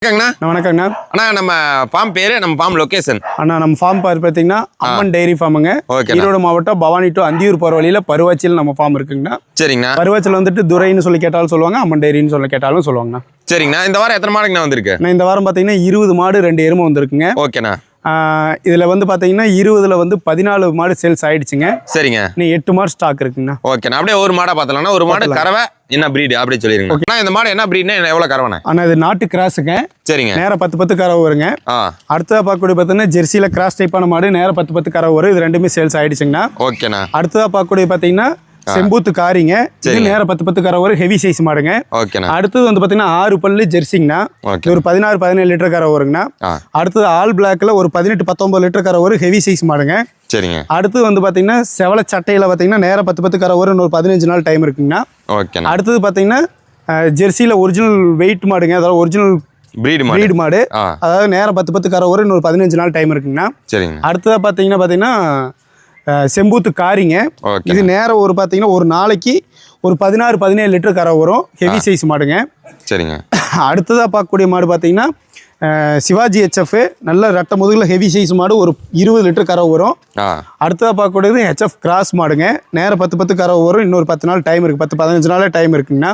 வணக்கங்கண்ணா. அண்ணா நம்ம ஃபார்ம் பேரு நம்ம ஃபார்ம் லொகேஷன் அண்ணா நம்ம ஃபார்ம் பேர் பார்த்தீங்கன்னா அம்மன் டைரி ஃபார்முங்க. ஈரோடு மாவட்டம் பவானி டு அந்தியூர் போகிற வழியில் பருவாச்சியில் நம்ம ஃபார்ம் இருக்குங்கண்ணா. சரிங்கண்ணா. பருவாச்சியில் வந்துட்டு துரைன்னு சொல்லி கேட்டாலும் சொல்லுவாங்க, அம்மன் டைரின்னு சொல்லி கேட்டாலும் சொல்லுவாங்கண்ணா. சரிங்கண்ணா. இந்த வாரம் எத்தனை மாடுங்கண்ணா வந்திருக்கு? இந்த வாரம் பார்த்தீங்கன்னா 20 மாடு 2 எருமை வந்திருக்குங்க. ஓகேண்ணா. இதில் வந்து பார்த்தீங்கன்னா 20ல் வந்து 14 மாடு சேல்ஸ் ஆயிடுச்சுங்க. சரிங்க. நீ 8 மாடு ஸ்டாக் இருக்குங்கண்ணா. ஓகேண்ணா. அப்படியே ஒரு மாடை பார்த்தலாம்னா ஒரு மாடு கறவை என்ன பிரீடு அப்படியே சொல்லிருங்க. ஓகேண்ணா. இந்த மாடு என்ன பிரீட்னா எவ்வளோ கறவைண்ணா? ஆனால் இது நாட்டு கிராஸுங்க. சரிங்க. நேரம் 10 கறவை வருங்க. அடுத்ததாக பார்க்கக்கூடிய பார்த்தீங்கன்னா ஜெர்சியில் கிராஸ் டைப்பான மாடு நேரம் 10 கறவை வரும். இது ரெண்டுமே சேல்ஸ் ஆயிடுச்சுங்கண்ணா. ஓகேண்ணா. அடுத்ததாக பார்க்கக்கூடிய பார்த்தீங்கன்னா செம்பூத்து காரிங்க. இது நேரம் 10 கரை வரும். ஹெவி சைஸ் மாடுங்க. அடுத்தது வந்து பாத்தீங்கன்னா 6 பல்லு ஜெர்சிங்கண்ணா. ஒரு 16-17 லிட்டர் கரை வருங்கண்ணா. அடுத்தது ஆல் பிளாக்ல ஒரு 18-19 லிட்டர் கரை வரும். ஹெவி சைஸ் மாடுங்க. சரிங்க. அடுத்தது வந்து பாத்தீங்கன்னா செவல சட்டையில பாத்தீங்கன்னா நேரம் 10 கரை வரும். ஒரு 15 நாள் டைம் இருக்குங்கண்ணா. அடுத்தது பாத்தீங்கன்னா ஜெர்சியில ஒரிஜினல் வெயிட் மாடுங்க. அதாவது ஒரிஜினல் பிரீடு மாடு. அதாவது நேரம் 10 கரை வரும். ஒரு 15 நாள் டைம் இருக்குங்கண்ணா. அடுத்ததா பாத்தீங்கன்னா செம்பூத்து காரிங்க. இது நேரம் ஒரு பார்த்தீங்கன்னா ஒரு நாளைக்கு ஒரு 16-17 லிட்டர் கரை வரும். ஹெவி சைஸ் மாடுங்க. சரிங்க. அடுத்ததாக பார்க்கக்கூடிய மாடு பார்த்தீங்கன்னா சிவாஜி HF நல்ல ரட்ட முதுகில் ஹெவி சைஸ் மாடு. ஒரு 20 லிட்டர் கரை வரும். அடுத்ததாக பார்க்கக்கூடியது HF கிராஸ் மாடுங்க. நேரம் 10 கரை வரும். இன்னொரு 10 நாள் டைம் இருக்குது. 10-15 நாள் டைம் இருக்குங்கண்ணா.